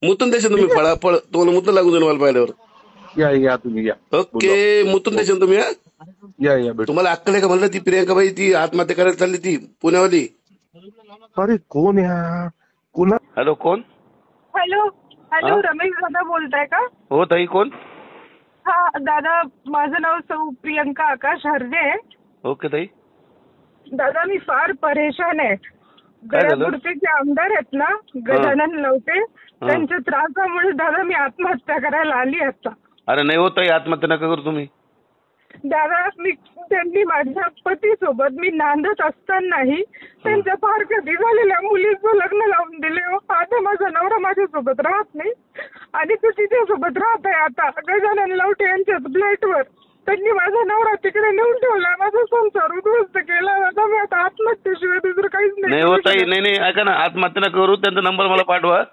मुतून देशाल तुम्ही फळाफळ तुम्हाला मुतून लागून जाईल मला पाहिल्यावर. या तुम्ही या. ओके मुतून देशाल तुम्ही. या भेटू. तुम्हाला अक्कल आहे का म्हणलं ती प्रियंकाबाई ती आत्महत्या करायला चालली ती पुण्यावाली. अरे कोण या कोणा. हॅलो कोण. हॅलो हॅलो रमेश दादा बोलताय का? हो ताई कोण. हा दादा माझं नाव सौ प्रियंका आकाश हरदे. ओके ताई. दादा मी फार परेशान आहे. गडापुरचे जे आमदार आहेत ना गजानन लवटे त्यांच्या त्रासामुळे दादा मी आत्महत्या करायला आली आता. अरे नाही होत ताई आत्महत्या नका करू तुम्ही. दादा त्यांनी माझ्या पतीसोबत मी नांदत असतानाही त्यांच्या फार कधी झालेल्या मुलीचं लग्न लावून दिले. आता माझा नवरा माझ्यासोबत राहत नाही आणि तो तिच्यासोबत राहत आहे आता गजानन लवटे यांच्याच फ्लॅटवर. त्यांनी माझा नवरा तिकडे नेऊन ठेवला माझा संसार उद्ध्वस्त केला. माझा मी आता आत्महत्येशिवाय दुसरं काहीच नाही होत आहे. नाही ऐका ना आत्महत्या नका करू त्यांचा नंबर मला पाठवा.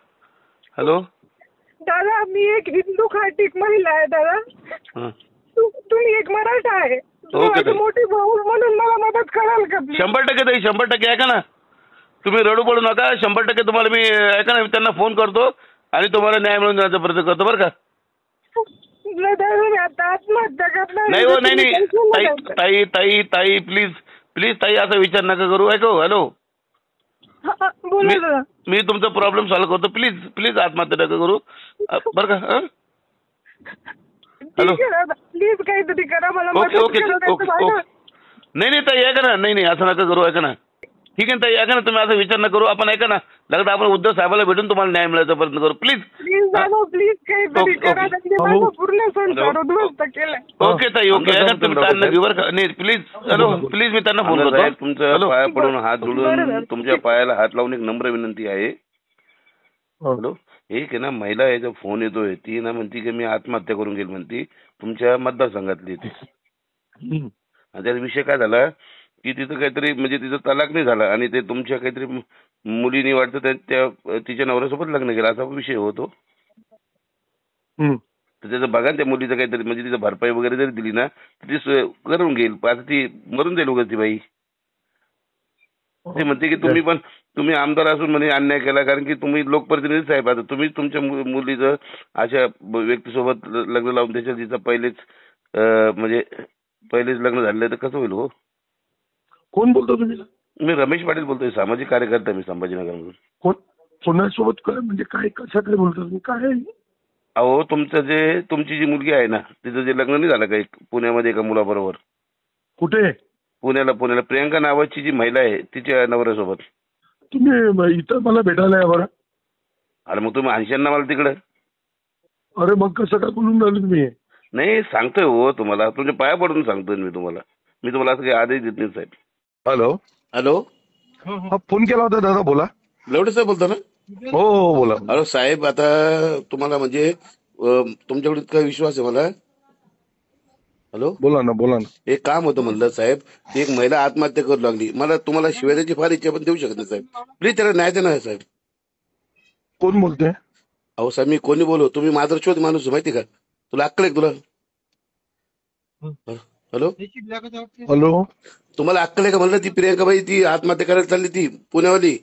हॅलो दादा मी एक हिंदू खाटीक महिला आहे दादा. तुम्ही एक मराठा आहे मोठी भाऊ म्हणून मला मदत कराल का? 100% ताई 100% ऐका ना तुम्ही रडू पडू नका. 100% तुम्हाला मी ऐका ना त्यांना फोन करतो आणि तुम्हाला न्याय मिळून देण्याचा प्रयत्न करतो बरं का. आत्महत्या करणार नाही हो नाही ताई ताई ताई प्लीज प्लीज ताई असा विचार नका करू. ऐको हॅलो मी तुमचा प्रॉब्लेम सॉल्व्ह करतो. प्लीज प्लीज आत्महत्या नका करू बरं का. हॅलो प्लीज काहीतरी करा मला. ओके ओके ओके नाही ताई ऐका ना. नाही असं नका करू. ऐका ना ठीक आहे ताई ऐका ना तुम्ही असा विचार नका करू. आपण ऐका ना लगेच आपण उद्धव साहेबाला भेटून तुम्हाला न्याय मिळायचा प्रयत्न करू. प्लीज प्लीज काहीतरी करा. पूर्ण संसार उद्ध्वस्त केलाय. ओके ताई ओके ऐका तुम्ही त्यांना घेऊन नाही प्लीज. हॅलो प्लीज मी त्यांना फोन करतो. तुमच्या पाया पडून हात जोडून तुमच्या पायाला हात लावून एक नम्र विनंती आहे. हॅलो एक आहे ना महिला याचा फोन येतोय ती ना म्हणती की मी आत्महत्या करून गेली म्हणती तुमच्या मतदारसंघातली ती. त्याचा विषय काय झाला की तिथं काहीतरी म्हणजे तिचं तलाक नाही झाला आणि ते तुमच्या काहीतरी मुलीने वाटतं त्या तिच्या नवऱ्यासोबत लग्न केलं असा विषय होतो. तर त्याचं बघा त्या मुलीचं काहीतरी म्हणजे तिचं भरपाई वगैरे जरी दिली ना ती करून घेईल. आता ती मरून जाईल वगैरे ती बाई. ते म्हणते की तुम्ही आमदार असून म्हणे अन्याय केला कारण की तुम्ही लोकप्रतिनिधी साहेब. आता तुम्ही तुमच्या मुलीचं अशा व्यक्तीसोबत लग्न लावून त्याच्या तिचं पहिलेच लग्न झालेलं तर कसं होईल हो. कोण बोलतो तुम्ही? मी रमेश पाटील बोलतोय सामाजिक कार्यकर्ता मी संभाजीनगरमधून. कोणासोबत म्हणजे काय कशाकडे बोलतो तुम्ही काय? अहो तुमची जी मुलगी आहे ना तिचं जे लग्न नाही झालं का एक पुण्यामध्ये एका मुलाबरोबर. कुठे? पुण्याला प्रियंका नावाची जी महिला आहे तिच्या नवऱ्यासोबत. तुम्ही इथं मला भेटायला या बरं. अरे मग तुम्ही आणशाल ना मला तिकडे. अरे मग कसं काय बोलून राहिले तुम्ही? नाही सांगतोय हो तुम्हाला तुमच्या पाया पडून सांगतोय मी तुम्हाला असं काही आदेश देत नाही साहेब. हॅलो हा फोन केला होता दादा बोला. लवडे साहेब बोलता ना? हो बोला. अरे साहेब आता तुम्हाला म्हणजे तुमच्याकडे इतका विश्वास आहे मला. हॅलो बोला ना. एक काम होतं म्हणलं साहेब ती एक महिला आत्महत्या करू लागली. मला तुम्हाला शिवाय द्यायची फार इच्छा पण देऊ शकत नाही साहेब. प्लीज त्याला न्याय द्या ना साहेब. कोण बोलते? अहो साहेब मी कोणी बोलो तुम्ही माधुरशोध माणूस माहिती का? तुला अक्कल आहे तुला? हॅलो तुम्हाला अक्कल आहे का म्हणलं ती प्रियंकाबाई ती आत्महत्या करायला चालली ती पुण्यावाली.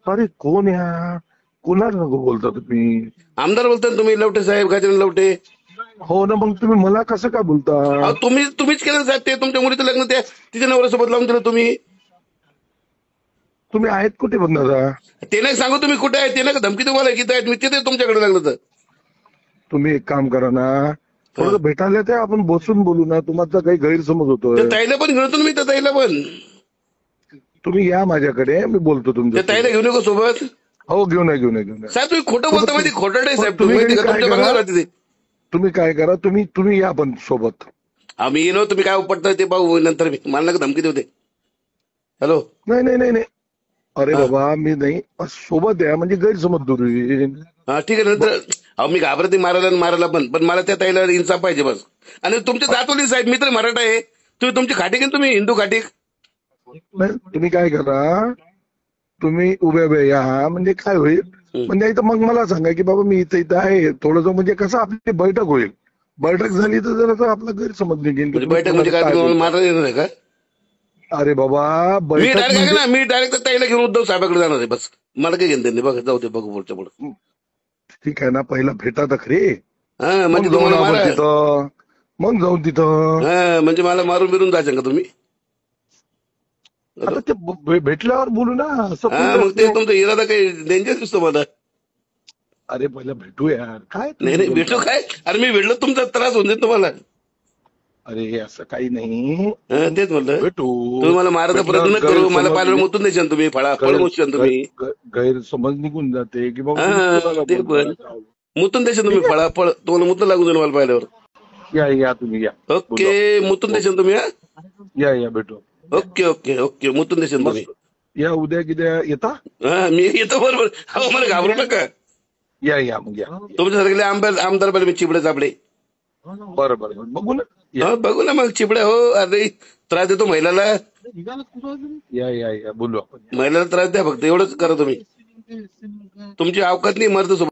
अरे कोण या कोणाला बोलता तुम्ही? आमदार बोलता तुम्ही लवटे साहेब गजानन लवटे. हो ना मग तुम्ही मला कसं काय बोलता? तुम्हीच केलं साहेब ते तुमच्या मुलीचं लग्न त्या तिच्या नवऱ्यासोबत लावून दिलं तुम्ही. तुम्ही आहेत कुठे पण दादा? ते नाही सांगू तुम्ही कुठे आहे ते नाही धमकी तुम्हाला किती आहेत मी तिथे तुमच्याकडे लागलं तर. तुम्ही एक काम करा ना थोडं भेटायला ते आपण बसून बोलू ना. तुम्हाला काही गैरसमज होतोय. ताईला पण घेऊन येतो मी त्या ताईला पण. तुम्ही या माझ्याकडे मी बोलतो तुमच्या ताईला घेऊन येऊ सोबत. हो घेऊन या. साहेब तुम्ही खोटं बोलता माहिती खोटं नाही साहेब तुम्ही. तुम्ही काय करा तुम्ही या पण सोबत. आम्ही येलो तुम्ही काय उपटता ते पाहू नंतर. मी मला नका धमकी देऊ दे. हॅलो नाही अरे बाबा मी नाही सोबत या म्हणजे गैरसमज दूर होईल. हा ठीक आहे नंतर. अहो मी घाबरते मारायला पण मला त्या ताईला इन्साफ पाहिजे बस. आणि तुमच्या दातोली साहेब मी तर मराठा आहे तुम्ही तुमची खाटीक आहे तुम्ही हिंदू खाटीक. तुम्ही काय करा तुम्ही उभ्या या म्हणजे काय होईल म्हणजे इथं मग मला सांगा की बाबा मी इथं आहे थोडंसं म्हणजे कसं आपली बैठक होईल. बैठक झाली तर जरा आपला गैरसमज निघेल. बैठक म्हणजे काय मारायला येणार आहे का? अरे बाबा मी डायरेक्ट ताईला घेऊन उद्धव साहेबाकडे जाणार आहे बस. मला काही घेणं नाही बघा जाऊ दे बघू पुढच्या पुढे. ठीक आहे ना, पहिला भेटा तर खरी, हा मग म्हणजे जाऊन तुम्हाला आपण मारा तिथं, मग जाऊन तिथं. हा म्हणजे मला मारून बिरून जायचं का तुम्ही? आता ते भेटल्यावर बोलू ना, असं हा काही मग नसते. ते तुमचा इरादा काही डेंजर दिसतो मला. अरे पहिलं भेटू यार, काय नाही नाही भेटू बोलता? काय? अरे मी भेटलो तुमचा त्रास होऊन जाईल तुम्हाला. अरे असं काही नाही, हा, तेच म्हणलं भेटू. तुम्ही मला मारायचा प्रयत्न न करू, मला पाल्यावर मुतून द्यायचं तुम्ही, फळ मोशाल तुम्ही. गैरसमज निघून जाते की बाबा हा, तुम्ही कोणाला ते बोलताय. पण मुतून द्यायचं तुम्ही, फळ तुम्हाला मुतून लागून जाईल मला पाहिल्यावर. या तुम्ही या, ओके मुतून द्यायचं तुम्ही. हा या भेटू. ओके ओके ओके मुतून द्यायचं तुम्ही. या उद्या किद्या येता? हा मी येतो बरोबर. हो मला घाबरू नका. या मग या. तुमच्यासारखे आमदार पाहिजे मी चिबडे चापडे. बरं बघू ना. हा बघू ना मग चिबड्या. हो अरे त्रास देतो महिलाला. या बोलू आपण. महिलाला त्रास द्या फक्त, एवढंच करा तुम्ही. तुमची अवकात नाही मर्द सोबत.